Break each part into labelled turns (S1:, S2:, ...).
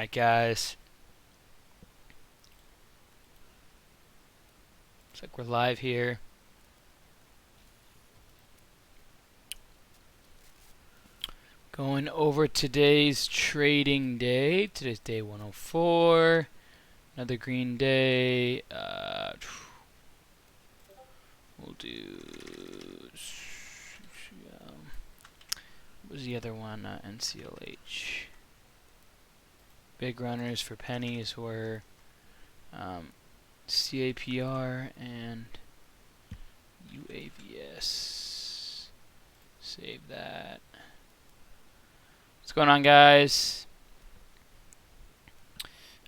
S1: Alright, guys. Looks like we're live here. Going over today's trading day. Today's day 104. Another green day. We'll do. What was the other one? NCLH. Big runners for pennies were CAPR and UAVS. Save that. What's going on, guys?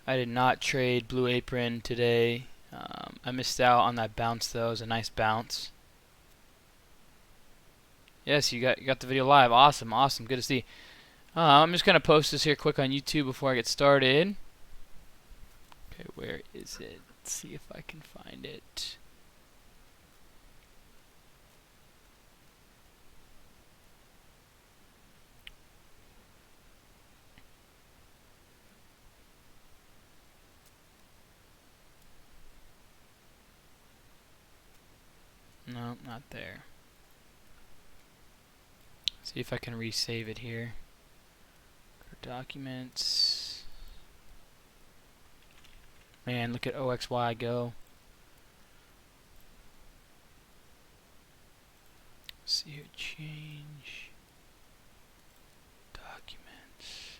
S1: I did not trade Blue Apron today. I missed out on that bounce though. It was a nice bounce. Yes, you got the video live. Awesome, awesome. Good to see. I'm just gonna post this here quick on YouTube before I get started. Okay, where is it? Let's see if I can find it. No, not there. See if I can resave it here. Documents. Man, look at OXY go. Let's see here, change. Documents.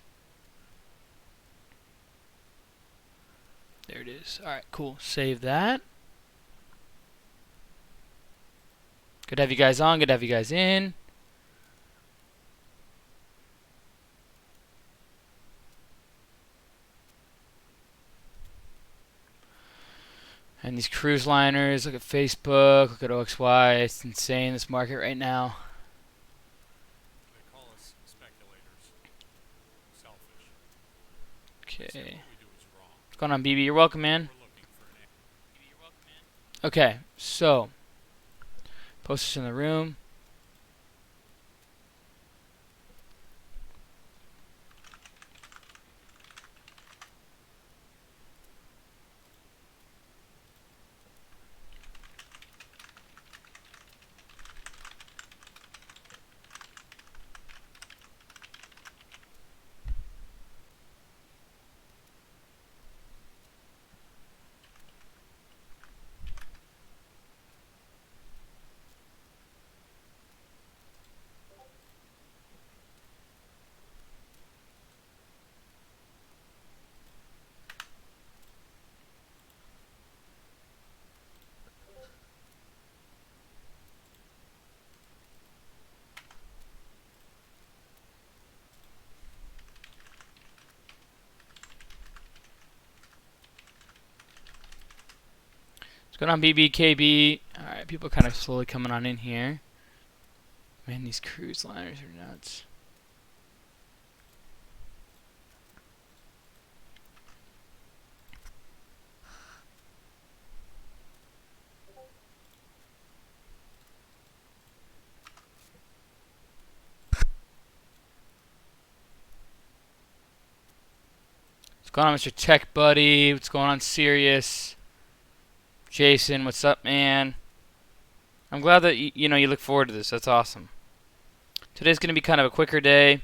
S1: There it is. Alright, cool. Save that. Good to have you guys on. Good to have you guys in. And these cruise liners, look at Facebook, look at OXY, it's insane, this market right now.
S2: They call us speculators. Selfish.
S1: Okay.
S2: What we do is wrong.
S1: What's going on, BB? You're welcome, man. Okay, so, post this in the room. What's going on, BBKB? Alright, people are kind of slowly coming on in here. Man, these cruise liners are nuts. What's going on, Mr. Tech Buddy? What's going on, Sirius? Jason, what's up, man? I'm glad that you look forward to this. That's awesome. Today's going to be kind of a quicker day.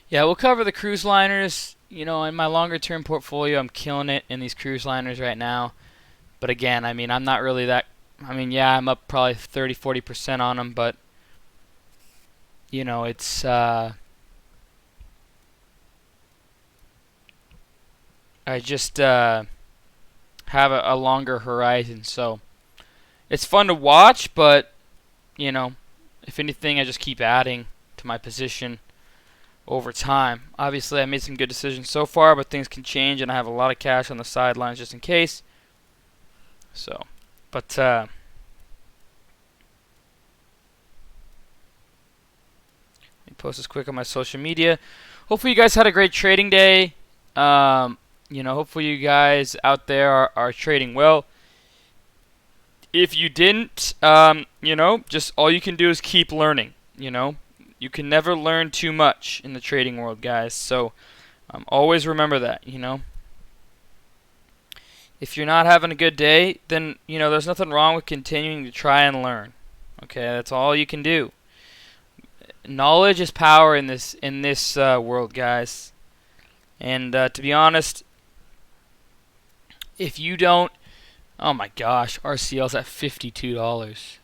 S1: Yeah, we'll cover the cruise liners. You know, in my longer term portfolio, I'm killing it in these cruise liners right now. But again, I mean, I'm not really that. I mean, yeah, I'm up probably 30-40% on them, but you know, it's I just have a longer horizon, so it's fun to watch, but you know, if anything, I just keep adding to my position over time. Obviously, I made some good decisions so far, but things can change, and I have a lot of cash on the sidelines just in case. So, but let me post this quick on my social media. Hopefully, you guys had a great trading day. You know, hopefully you guys out there are trading well. If you didn't, you know, just all you can do is keep learning. You know, you can never learn too much in the trading world, guys. So Always remember that, you know. If you're not having a good day, then, you know, there's nothing wrong with continuing to try and learn. Okay, that's all you can do. Knowledge is power in this world, guys. And to be honest, if you don't, oh my gosh, RCL's at $52.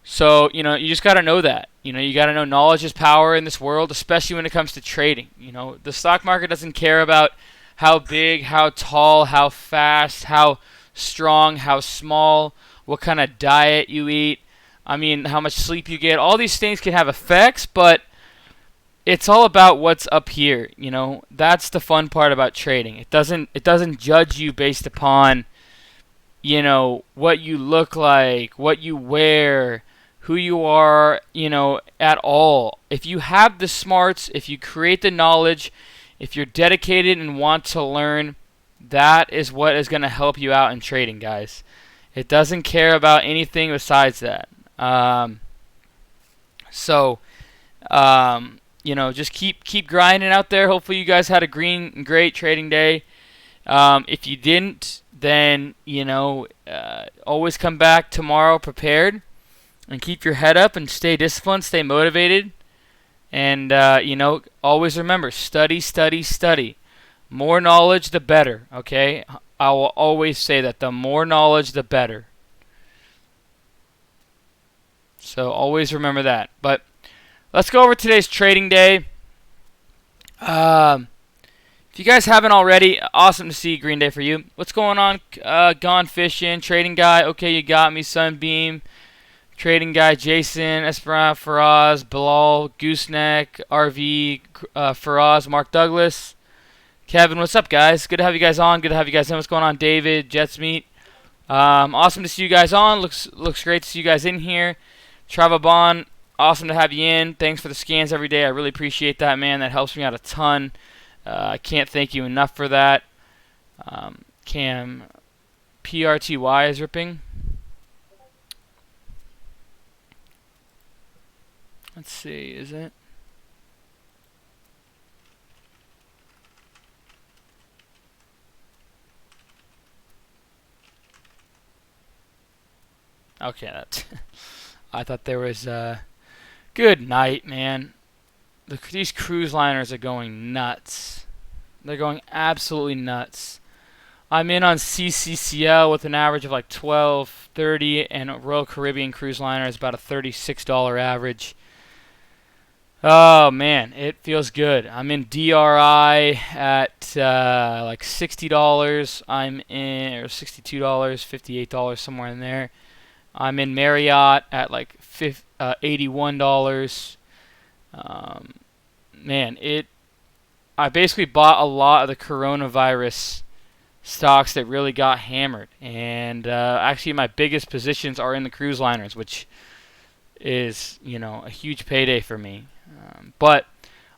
S1: So, you know, you just got to know that. You know, you got to know knowledge is power in this world, especially when it comes to trading. You know, the stock market doesn't care about how big, how tall, how fast, how strong, how small, what kind of diet you eat. I mean, how much sleep you get. All these things can have effects, but it's all about what's up here, you know. That's the fun part about trading. It doesn't judge you based upon, you know, what you look like, what you wear, who you are, you know, at all. If you have the smarts, if you create the knowledge, if you're dedicated and want to learn, that is what is going to help you out in trading, guys. It doesn't care about anything besides that. So, you know, just keep grinding out there. Hopefully you guys had a great trading day. If you didn't, then, you know, always come back tomorrow prepared and keep your head up and stay disciplined, stay motivated. And, you know, always remember, study, study, study. More knowledge, the better, okay? I will always say that. The more knowledge, the better. So always remember that. But let's go over today's trading day. If you guys haven't already, awesome to see GreenDay for you. What's going on? Gone fishing, trading guy. Okay, you got me. Sunbeam, trading guy. Jason, Esperanza, Faraz, Bilal, Gooseneck, RV, Faraz, Mark Douglas, Kevin. What's up, guys? Good to have you guys on. Good to have you guys in. What's going on, David? Jets Meet. Awesome to see you guys on. Looks great to see you guys in here. Travabon, awesome to have you in. Thanks for the scans every day. I really appreciate that, man. That helps me out a ton. I can't thank you enough for that. Cam, PRTY is ripping. Let's see, is it? Okay, that's. I thought there was. Good night, man. These cruise liners are going nuts. They're going absolutely nuts. I'm in on CCL with an average of like 12.30, and Royal Caribbean cruise liner is about a $36 average. Oh man, it feels good. I'm in DRI at like $60. I'm in or $62, $58, somewhere in there. I'm in Marriott at like $81. Man, I basically bought a lot of the coronavirus stocks that really got hammered, and actually my biggest positions are in the cruise liners, which is, you know, a huge payday for me. But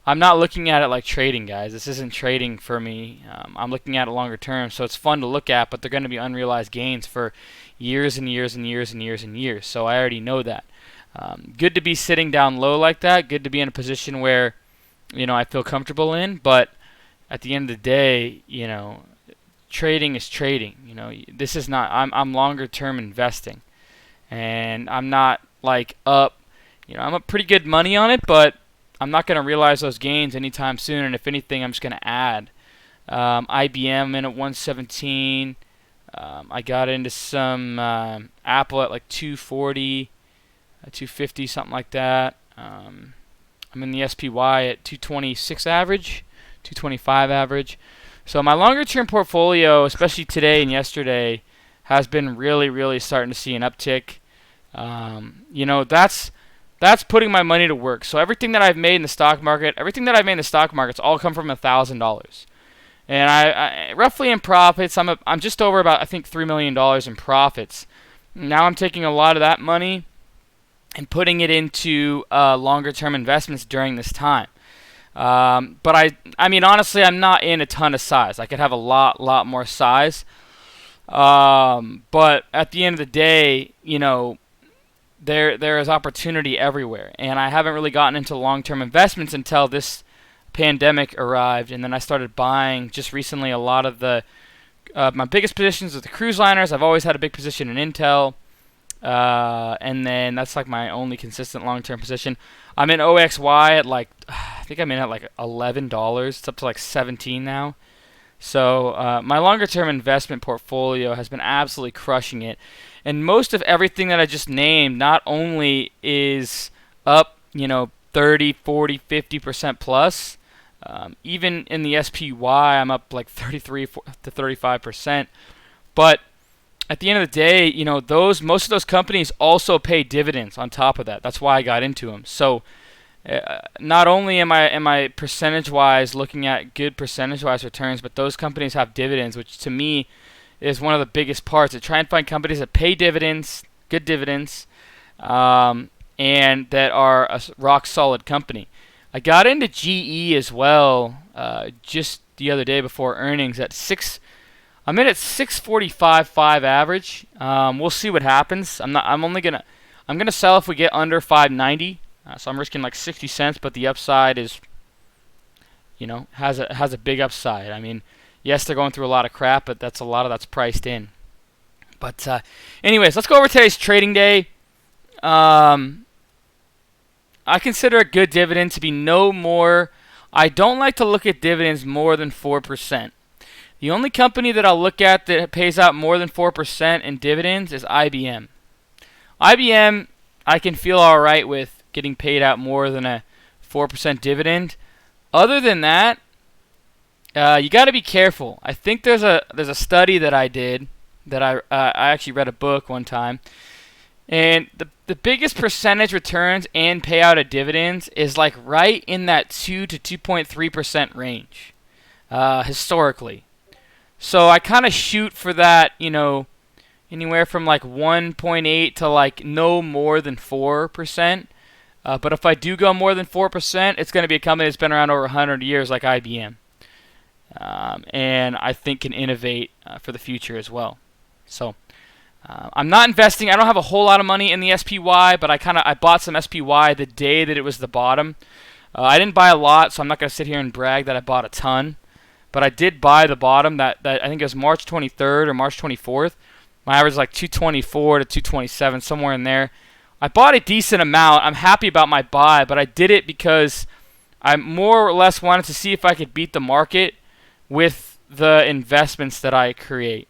S1: I'm not looking at it like trading, guys. This isn't trading for me. I'm looking at it longer term, so it's fun to look at, but they're going to be unrealized gains for years and years and years and years and years. So I already know that. Good to be sitting down low like that. Good to be in a position where, you know, I feel comfortable in. But at the end of the day, you know, trading is trading. You know, this is not. I'm longer term investing, and I'm not like up. You know, I'm up pretty good money on it, but I'm not going to realize those gains anytime soon. And if anything, I'm just going to add. IBM in at 117. I got into some Apple at like 240, 250, something like that. I'm in the SPY at 226 average, 225 average. So my longer term portfolio, especially today and yesterday, has been really, really starting to see an uptick. You know, that's putting my money to work. So everything that I've made in the stock market, it's all come from $1,000. And I roughly in profits, I'm just over about, I think, $3 million in profits. Now I'm taking a lot of that money and putting it into longer term investments during this time. But I mean, honestly, I'm not in a ton of size. I could have a lot more size. But at the end of the day, you know, there is opportunity everywhere. And I haven't really gotten into long-term investments until this pandemic arrived, and then I started buying just recently a lot of the my biggest positions with the cruise liners. I've always had a big position in Intel, and then that's like my only consistent long-term position. I'm in OXY at like I think I'm in at like $11. It's up to like 17 now. So my longer-term investment portfolio has been absolutely crushing it, and most of everything that I just named not only is up, 30, 40, 50% plus. Even in the SPY, I'm up like 33 to 35%. But at the end of the day, most of those companies also pay dividends on top of that. That's why I got into them. So not only am I percentage-wise looking at good percentage-wise returns, but those companies have dividends, which to me is one of the biggest parts. I try and find companies that pay dividends, good dividends, and that are a rock-solid company. I got into GE as well just the other day before earnings at 6. I'm in at 645.5 average. We'll see what happens. I'm gonna sell if we get under 590. So I'm risking like 60 cents, but the upside is, has a big upside. I mean, yes, they're going through a lot of crap, but that's a lot of that's priced in. But anyways, let's go over today's trading day. I consider a good dividend to be no more. I don't like to look at dividends more than 4%. The only company that I'll look at that pays out more than 4% in dividends is IBM. IBM, I can feel all right with getting paid out more than a 4% dividend. Other than that, you got to be careful. I think there's a study that I did that I actually read a book one time, and the biggest percentage returns and payout of dividends is like right in that 2 to 2.3% range historically. So I kind of shoot for that, anywhere from like 1.8 to like no more than 4%. But if I do go more than 4%, it's going to be a company that's been around over 100 years like IBM. And I think can innovate for the future as well. So I'm not investing. I don't have a whole lot of money in the SPY, but I bought some SPY the day that it was the bottom. I didn't buy a lot, so I'm not going to sit here and brag that I bought a ton. But I did buy the bottom that I think it was March 23rd or March 24th. My average is like 224 to 227, somewhere in there. I bought a decent amount. I'm happy about my buy, but I did it because I more or less wanted to see if I could beat the market with the investments that I create,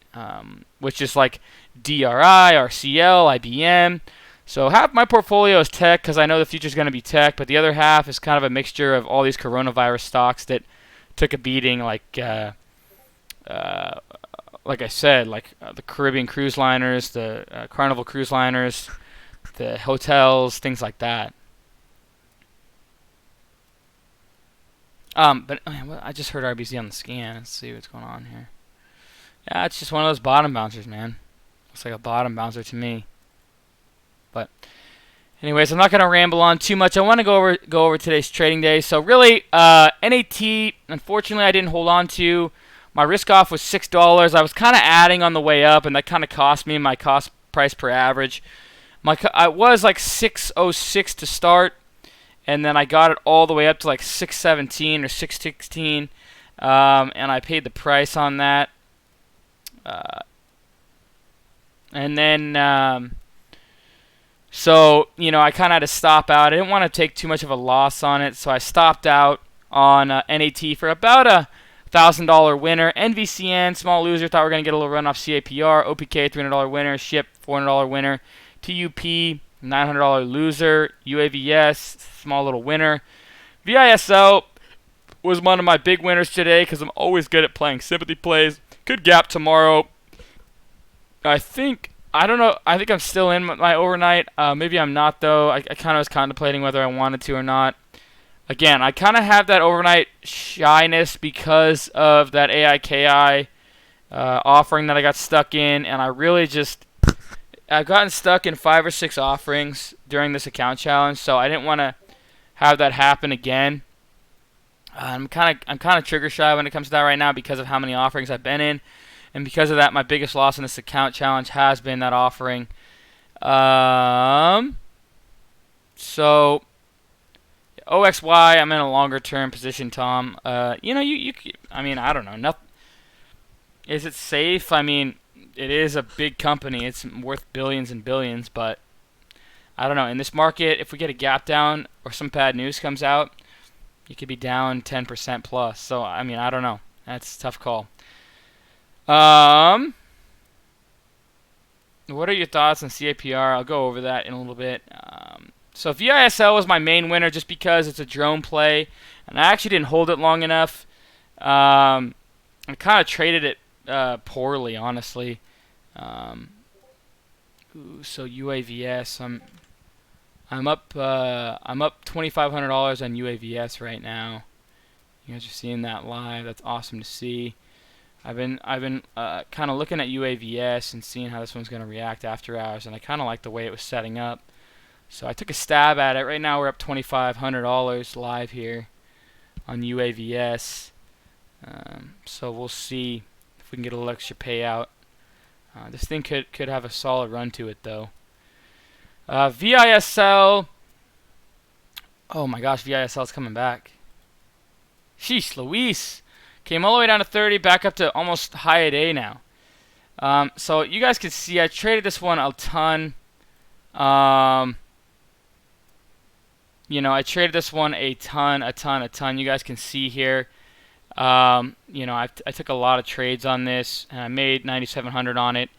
S1: which is like DRI, RCL, IBM. So half my portfolio is tech because I know the future is going to be tech, but the other half is kind of a mixture of all these coronavirus stocks that took a beating, like I said, the Caribbean cruise liners, the Carnival cruise liners, the hotels, things like that. But I just heard RBC on the scan. Let's see what's going on here. Yeah, it's just one of those bottom bouncers, man. Looks like a bottom bouncer to me. But anyways, I'm not going to ramble on too much. I want to go over today's trading day. So really, NAT, unfortunately, I didn't hold on to. My risk off was $6. I was kind of adding on the way up, and that kind of cost me my cost price per average. I was like 606 to start, and then I got it all the way up to like 617 or 616, and I paid the price on that. And then, so, I kind of had to stop out. I didn't want to take too much of a loss on it, so I stopped out on NAT for about a $1,000 winner. NVCN, small loser, thought we were going to get a little run off CAPR. OPK, $300 winner. SHIP, $400 winner. TUP, $900 loser. UAVS, small little winner. VISL was one of my big winners today because I'm always good at playing sympathy plays. Good gap tomorrow. I think I'm still in my overnight. Maybe I'm not, though. I kind of was contemplating whether I wanted to or not. Again, I kind of have that overnight shyness because of that AIKI offering that I got stuck in, and I've gotten stuck in 5 or 6 offerings during this account challenge, so I didn't want to have that happen again. I'm kind of trigger shy when it comes to that right now because of how many offerings I've been in, and because of that, my biggest loss in this account challenge has been that offering. So OXY, I'm in a longer term position, Tom. You know, I mean, I don't know. Nothing. Is it safe? I mean, it is a big company. It's worth billions and billions, but I don't know. In this market, if we get a gap down or some bad news comes out, you could be down 10% plus. So, I mean, I don't know. That's a tough call. What are your thoughts on CAPR? I'll go over that in a little bit. So VISL was my main winner just because it's a drone play, and I actually didn't hold it long enough. I kind of traded it poorly, honestly. So UAVS, I'm up $2,500 on UAVS right now. You guys are seeing that live. That's awesome to see. I've been kind of looking at UAVS and seeing how this one's going to react after hours, and I kind of like the way it was setting up. So I took a stab at it. Right now we're up $2,500 live here on UAVS. So we'll see if we can get a little extra payout. This thing could have a solid run to it though. VISL. Oh my gosh, VISL is coming back. Sheesh, Luis. Came all the way down to 30, back up to almost high a day now. So you guys can see I traded this one a ton. You know, I traded this one a ton. You guys can see here. You know, I took a lot of trades on this, and I made 9,700 on it.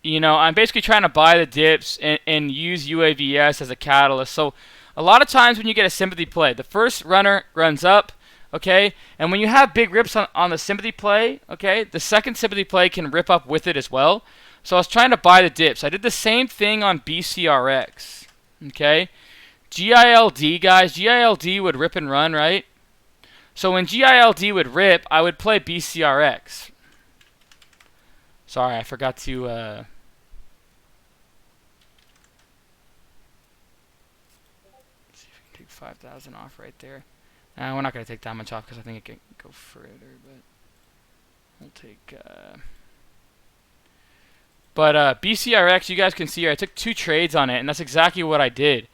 S1: You know, I'm basically trying to buy the dips and use UAVS as a catalyst. So a lot of times when you get a sympathy play, the first runner runs up, okay? And when you have big rips on the sympathy play, okay, the second sympathy play can rip up with it as well. So I was trying to buy the dips. I did the same thing on BCRX, okay? GILD, guys, GILD would rip and run, right? So when GILD would rip, I would play BCRX. Sorry, I forgot to see if we can take 5,000 off right there. We're not going to take that much off because I think it can go further, but we'll take... But BCRX, you guys can see here, I took 2 trades on it, and that's exactly what I did.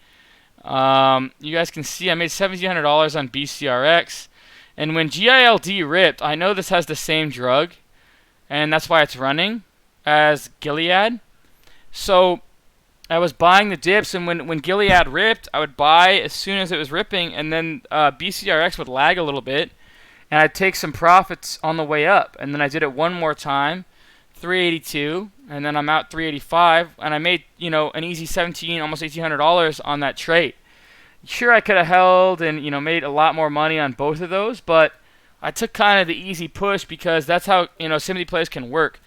S1: You guys can see I made $1,700 on BCRX. And when GILD ripped, I know this has the same drug, and that's why it's running as Gilead. So I was buying the dips, and when Gilead ripped, I would buy as soon as it was ripping, and then BCRX would lag a little bit, and I'd take some profits on the way up. And then I did it one more time, 382, and then I'm out 385, and I made, you know, an easy almost $1,800 on that trade. Sure, I could have held and, you know, made a lot more money on both of those, but I took kind of the easy push because that's how, you know, sympathy plays can work.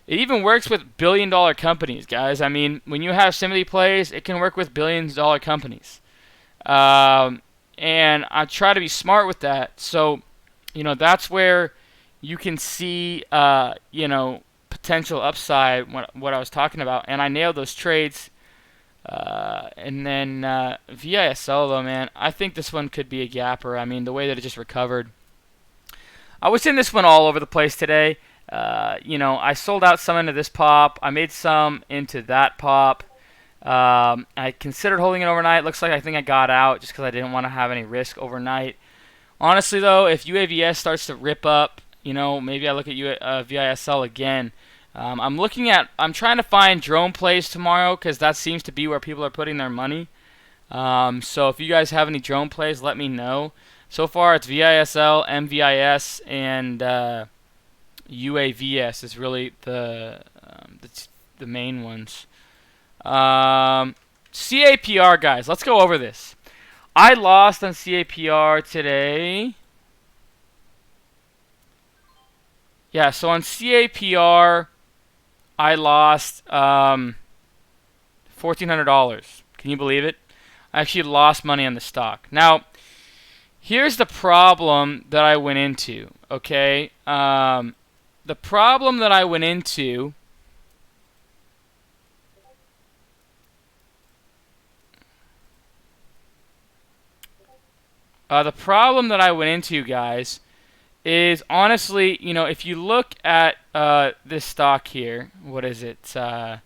S1: It even works with billion-dollar companies, guys. I mean, when you have sympathy plays, it can work with billion-dollar companies. And I try to be smart with that. So, you know, that's where you can see, you know, potential upside, what I was talking about. And I nailed those trades. And then VISL, though, man, I think this one could be a gapper. I mean, the way that it just recovered. I was in this one all over the place today. You know, I sold out some into this pop. I made some into that pop. I considered holding it overnight. Looks like I think I got out just because I didn't want to have any risk overnight. Honestly, though, if UAVS starts to rip up, you know, maybe I look at VISL again. I'm trying to find drone plays tomorrow because that seems to be where people are putting their money. So if you guys have any drone plays, let me know. So far, it's VISL, MVIS, and UAVS is really the main ones. CAPR, guys, let's go over this. I lost on CAPR today. Yeah, so on CAPR, I lost $1,400. Can you believe it? I actually lost money on the stock. Now, here's the problem that I went into, okay? The problem that I went into... guys, is honestly, you know, if you look at this stock here, what is it? I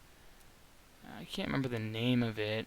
S1: can't remember the name of it.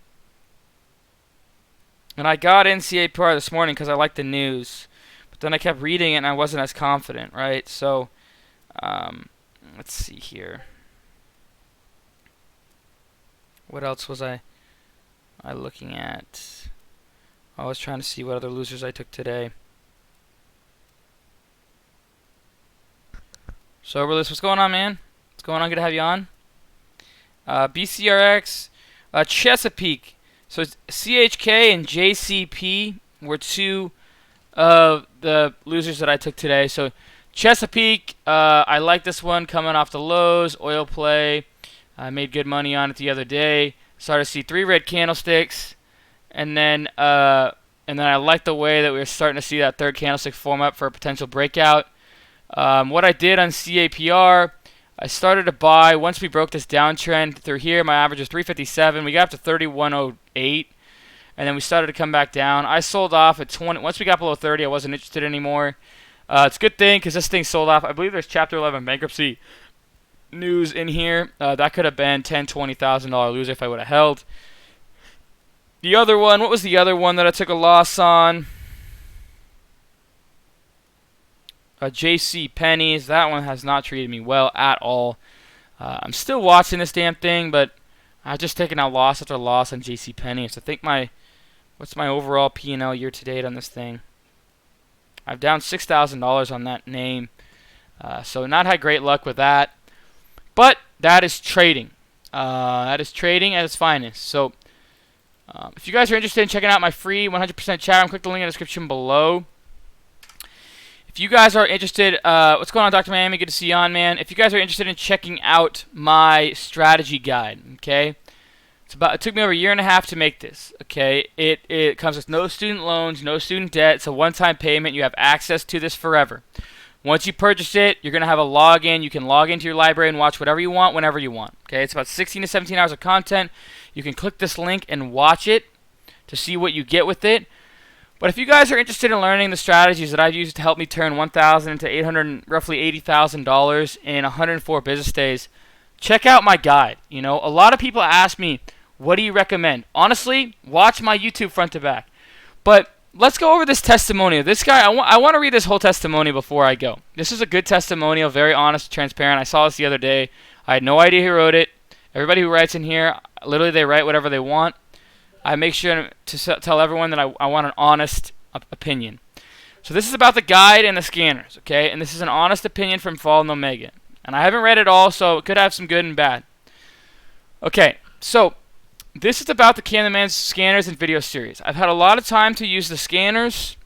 S1: And I got NCAPR this morning because I liked the news. But then I kept reading it and I wasn't as confident, right? So, let's see here. What else was I looking at? I was trying to see what other losers I took today. Soberless, what's going on, man? What's going on? Good to have you on. BCRX, Chesapeake. So CHK and JCP were two of the losers that I took today. So Chesapeake, I like this one coming off the lows. Oil play. I made good money on it the other day. Started to see 3 red candlesticks, and then I like the way that we were starting to see that third candlestick form up for a potential breakout. What I did on CAPR, I started to buy once we broke this downtrend through here. My average was 357. We got up to 3108, and then we started to come back down. I sold off at 20. Once we got below 30, I wasn't interested anymore. It's a good thing because this thing sold off. I believe there's Chapter 11 bankruptcy news in here. That could have been $10,000, $20,000 loser if I would have held. The other one, what was the other one that I took a loss on? JC Penney's. That one has not treated me well at all. I'm still watching this damn thing, but I've just taken out loss after loss on JC Penney's. I think what's my overall P&L year to date on this thing? I've down $6,000 on that name. So not had great luck with that. But that is trading. That is trading at its finest. So if you guys are interested in checking out my free 100% chat room, click the link in the description below. If you guys are interested, what's going on, Dr. Miami? Good to see you on, man. If you guys are interested in checking out my strategy guide, okay? It took me over a year and a half to make this, okay? It comes with no student loans, no student debt. It's a one-time payment. You have access to this forever. Once you purchase it, you're going to have a login. You can log into your library and watch whatever you want whenever you want, okay? It's about 16 to 17 hours of content. You can click this link and watch it to see what you get with it. But if you guys are interested in learning the strategies that I've used to help me turn $1,000 into $800, roughly $80,000 in 104 business days, check out my guide. You know, a lot of people ask me, what do you recommend? Honestly, watch my YouTube front to back. But let's go over this testimonial. This guy, I want to read this whole testimonial before I go. This is a good testimonial, very honest, transparent. I saw this the other day. I had no idea who wrote it. Everybody who writes in here, literally they write whatever they want. I make sure to tell everyone that I want an honest opinion. So this is about the guide and the scanners, okay? And this is an honest opinion from Fall and Omega. And I haven't read it all, so it could have some good and bad. Okay, so this is about the Cameraman's scanners and video series. I've had a lot of time to use the scanners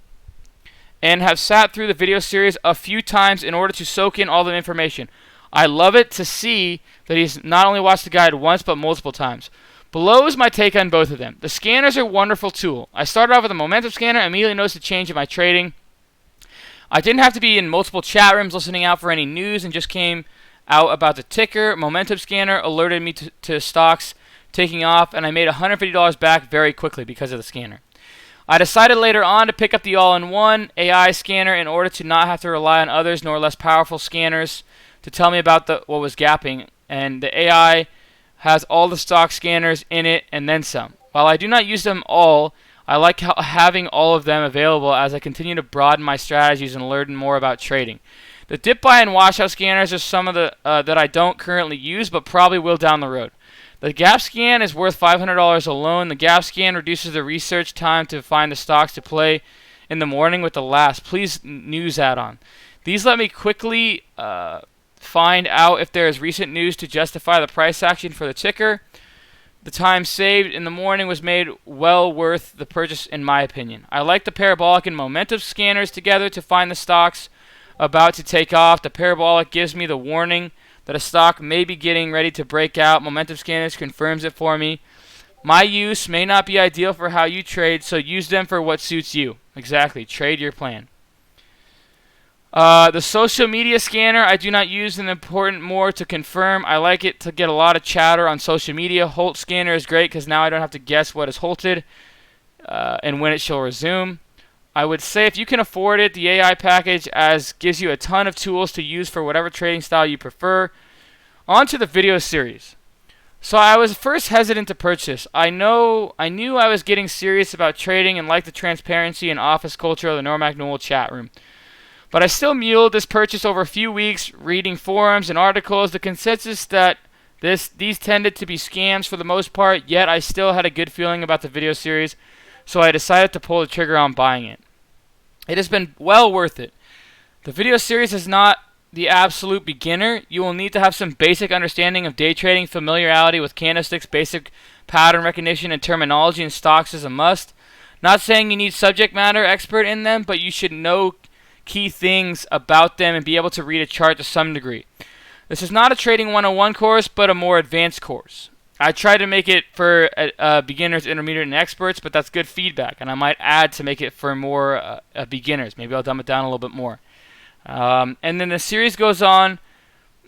S1: and have sat through the video series a few times in order to soak in all the information. I love it to see that he's not only watched the guide once, but multiple times. Below is my take on both of them. The scanners are a wonderful tool. I started off with a momentum scanner and immediately noticed a change in my trading. I didn't have to be in multiple chat rooms listening out for any news and just came out about the ticker. Momentum scanner alerted me to stocks taking off, and I made $150 back very quickly because of the scanner. I decided later on to pick up the all-in-one AI scanner in order to not have to rely on others nor less powerful scanners to tell me about what was gapping, and the AI has all the stock scanners in it and then some. While I do not use them all, I like having all of them available as I continue to broaden my strategies and learn more about trading. The dip buy and washout scanners are some of the that I don't currently use but probably will down the road. The gap scan is worth $500 alone. The gap scan reduces the research time to find the stocks to play in the morning with the last. Please news add-on. These let me quickly find out if there is recent news to justify the price action for the ticker. The time saved in the morning was made well worth the purchase in my opinion. I like the parabolic and momentum scanners together to find the stocks about to take off. The parabolic gives me the warning that a stock may be getting ready to break out. Momentum scanners confirms it for me. My use may not be ideal for how you trade, so use them for what suits you. Exactly. Trade your plan. The social media scanner I do not use an important more to confirm. I like it to get a lot of chatter on social media. Halt scanner is great because now I don't have to guess what is halted and when it shall resume. I would say if you can afford it, the AI package gives you a ton of tools to use for whatever trading style you prefer. On to the video series. So I was first hesitant to purchase. I knew I was getting serious about trading and liked the transparency and office culture of the Normac Newell chat room. But I still muled this purchase over a few weeks, reading forums and articles. The consensus that these tended to be scams for the most part, yet I still had a good feeling about the video series, so I decided to pull the trigger on buying it. It has been well worth it. The video series is not the absolute beginner. You will need to have some basic understanding of day trading, familiarity with candlesticks, basic pattern recognition, and terminology in stocks is a must. Not saying you need subject matter expert in them, but you should know key things about them and be able to read a chart to some degree. This is not a trading 101 course, but a more advanced course. I try to make it for beginners, intermediate, and experts, but that's good feedback, and I might add to make it for more beginners. Maybe I'll dumb it down a little bit more. And then the series goes on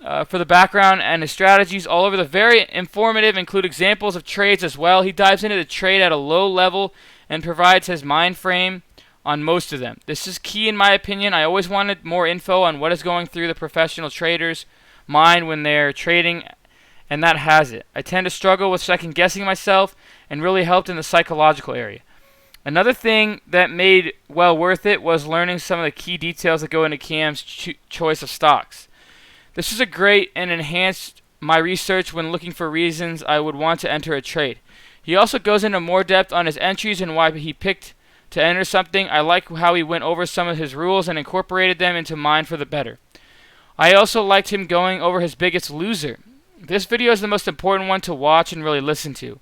S1: for the background and the strategies all over. The very informative, include examples of trades as well. He dives into the trade at a low level and provides his mind frame on most of them. This is key in my opinion. I always wanted more info on what is going through the professional trader's mind when they're trading, and that has it. I tend to struggle with second guessing myself, and really helped in the psychological area. Another thing that made well worth it was learning some of the key details that go into Cam's choice of stocks. This is a great and enhanced my research when looking for reasons I would want to enter a trade. He also goes into more depth on his entries and why he picked to enter something. I like how he went over some of his rules and incorporated them into mine for the better. I also liked him going over his biggest loser. This video is the most important one to watch and really listen to.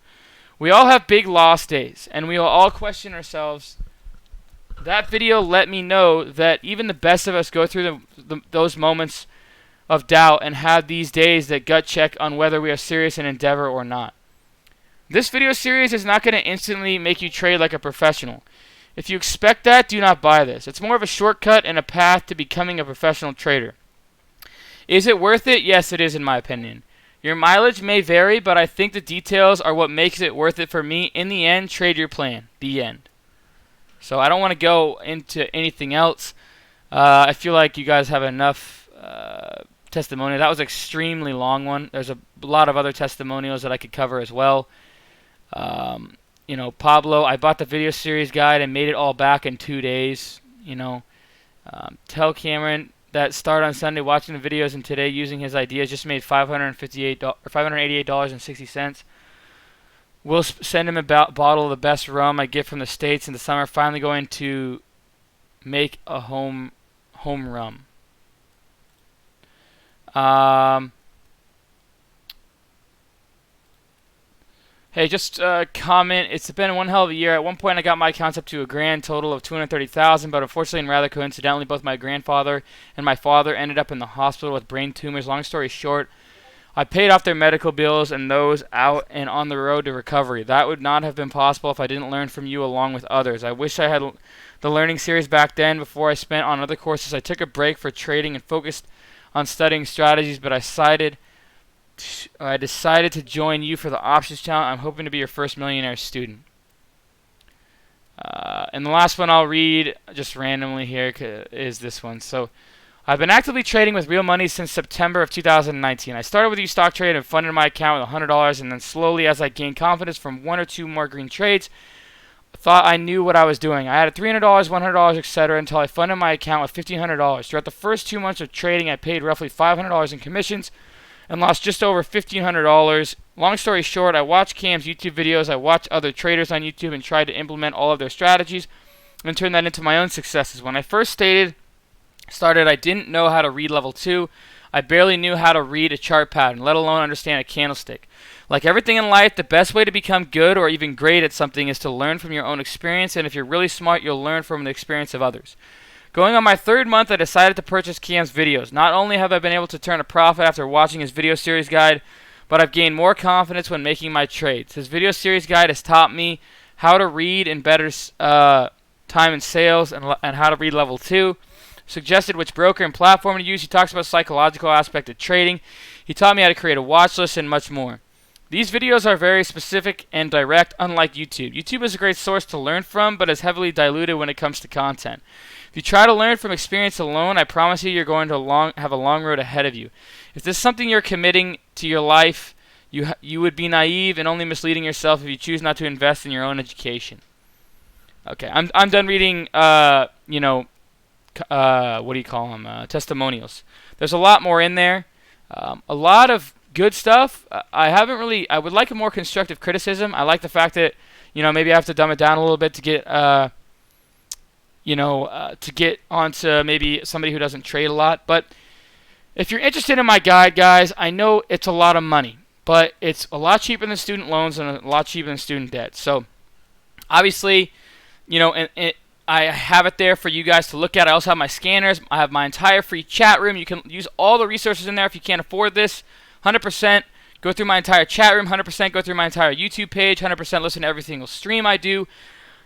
S1: We all have big loss days, and we will all question ourselves. That video let me know that even the best of us go through those moments of doubt and have these days that gut check on whether we are serious in endeavor or not. This video series is not going to instantly make you trade like a professional. If you expect that, do not buy this. It's more of a shortcut and a path to becoming a professional trader. Is it worth it? Yes, it is in my opinion. Your mileage may vary, but I think the details are what makes it worth it for me. In the end, trade your plan. The end. So I don't want to go into anything else. I feel like you guys have enough testimonial. That was an extremely long one. There's a lot of other testimonials that I could cover as well. Pablo, I bought the video series guide and made it all back in 2 days. Tell Cameron that start on Sunday watching the videos and today using his ideas just made $588.60. We'll send him a bottle of the best rum I get from the States in the summer. Finally going to make a home rum. Hey, just comment. It's been one hell of a year. At one point, I got my accounts up to a grand total of $230,000, but unfortunately and rather coincidentally, both my grandfather and my father ended up in the hospital with brain tumors. Long story short, I paid off their medical bills and those out and on the road to recovery. That would not have been possible if I didn't learn from you along with others. I wish I had the learning series back then before I spent on other courses. I took a break for trading and focused on studying strategies, but I decided to join you for the options challenge. I'm hoping to be your first millionaire student. And the last one I'll read just randomly here is this one. So, I've been actively trading with real money since September of 2019. I started with U-Stock Trade and funded my account with $100, and then slowly, as I gained confidence from one or two more green trades, thought I knew what I was doing. I added $300, $100, etc. until I funded my account with $1,500. Throughout the first 2 months of trading, I paid roughly $500 in commissions and lost just over $1,500. Long story short, I watched Cam's YouTube videos, I watched other traders on YouTube and tried to implement all of their strategies and turn that into my own successes. When I first started, I didn't know how to read level 2. I barely knew how to read a chart pattern, let alone understand a candlestick. Like everything in life, the best way to become good or even great at something is to learn from your own experience, and if you're really smart, you'll learn from the experience of others. Going on my 3rd month, I decided to purchase Cam's videos. Not only have I been able to turn a profit after watching his video series guide, but I've gained more confidence when making my trades. His video series guide has taught me how to read in better time and sales and how to read level 2. Suggested which broker and platform to use. He talks about psychological aspect of trading. He taught me how to create a watch list and much more. These videos are very specific and direct, unlike YouTube. YouTube is a great source to learn from, but is heavily diluted when it comes to content. If you try to learn from experience alone, I promise you you're going to have a long road ahead of you. If this is something you're committing to your life, You would be naive and only misleading yourself if you choose not to invest in your own education. Okay, I'm done reading. What do you call them? Testimonials. There's a lot more in there. A lot of good stuff. I haven't really. I would like a more constructive criticism. I like the fact that maybe I have to dumb it down a little bit to get to get onto maybe somebody who doesn't trade a lot. But if you're interested in my guide, guys, I know it's a lot of money, but it's a lot cheaper than student loans and a lot cheaper than student debt. So obviously, I have it there for you guys to look at. I also have my scanners. I have my entire free chat room. You can use all the resources in there if you can't afford this. 100% go through my entire chat room. 100% go through my entire YouTube page. 100% listen to every single stream I do.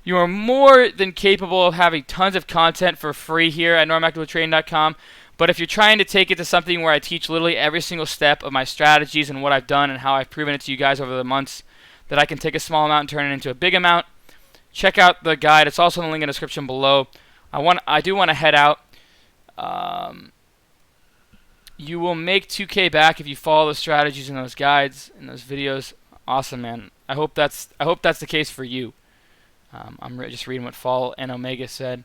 S1: You are more than capable of having tons of content for free here at normactivelytrading.com. But if you're trying to take it to something where I teach literally every single step of my strategies and what I've done and how I've proven it to you guys over the months, that I can take a small amount and turn it into a big amount, check out the guide. It's also in the link in the description below. I do want to head out. You will make 2K back if you follow the strategies in those guides and those videos. Awesome, man. I hope that's the case for you. I'm just reading what Fall and Omega said.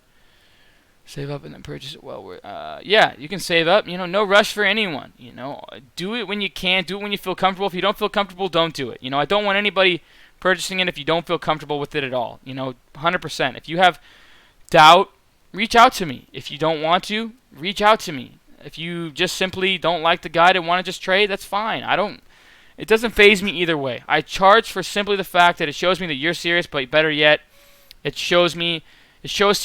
S1: Save up and then purchase it. Well, yeah, you can save up. No rush for anyone. Do it when you can. Do it when you feel comfortable. If you don't feel comfortable, don't do it. I don't want anybody purchasing it if you don't feel comfortable with it at all. 100%. If you have doubt, reach out to me. If you don't want to, reach out to me. If you just simply don't like the guide and want to just trade, that's fine. It doesn't faze me either way. I charge for simply the fact that it shows me that you're serious, but better yet, it shows to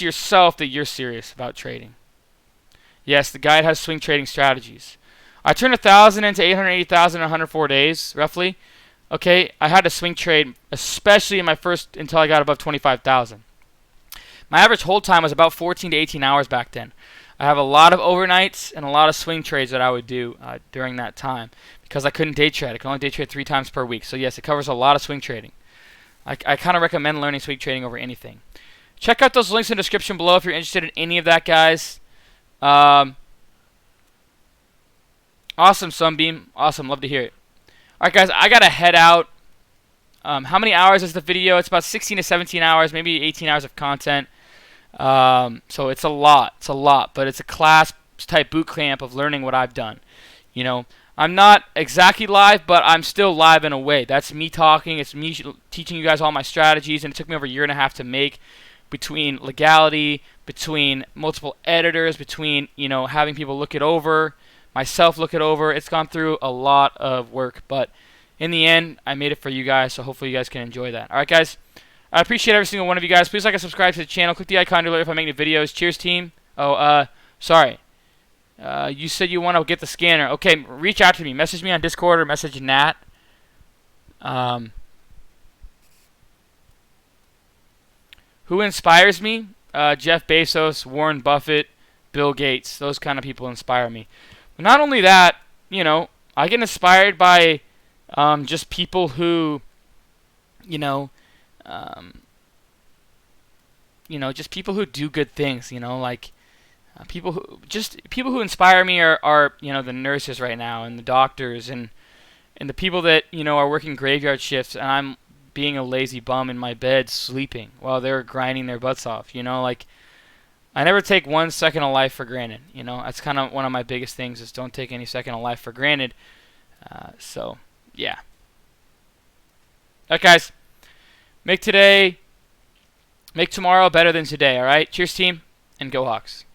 S1: yourself that you're serious about trading. Yes, the guide has swing trading strategies. I turned 1,000 into 880,000 in 104 days, roughly. Okay, I had to swing trade, especially in my first, until I got above 25,000. My average hold time was about 14 to 18 hours back then. I have a lot of overnights and a lot of swing trades that I would do during that time because I couldn't day trade. I could only day trade 3 times per week. So yes, it covers a lot of swing trading. I kind of recommend learning swing trading over anything. Check out those links in the description below if you're interested in any of that, guys. Awesome, Sunbeam. Awesome, love to hear it. Alright, guys, I got to head out. How many hours is the video? It's about 16 to 17 hours, maybe 18 hours of content. So it's a lot. It's a lot, but it's a class-type boot camp of learning what I've done. I'm not exactly live, but I'm still live in a way. That's me talking. It's me teaching you guys all my strategies, and it took me over a year and a half to make, between legality, between multiple editors, between, having people look it over, myself look it over. It's gone through a lot of work, but in the end, I made it for you guys, so hopefully you guys can enjoy that. All right, guys. I appreciate every single one of you guys. Please like and subscribe to the channel. Click the icon to alert if I make new videos. Cheers, team. Oh, sorry. You said you want to get the scanner. Okay, reach out to me. Message me on Discord or message Nat. Who inspires me? Jeff Bezos, Warren Buffett, Bill Gates. Those kind of people inspire me. But not only that, I get inspired by just people who, just people who do good things, like people who inspire me are the nurses right now and the doctors and the people that are working graveyard shifts, and I'm being a lazy bum in my bed sleeping while they're grinding their butts off. I never take 1 second of life for granted. That's kind of one of my biggest things, is don't take any second of life for granted. So yeah. Alright, guys. Make tomorrow better than today, alright? Cheers, team, and go Hawks.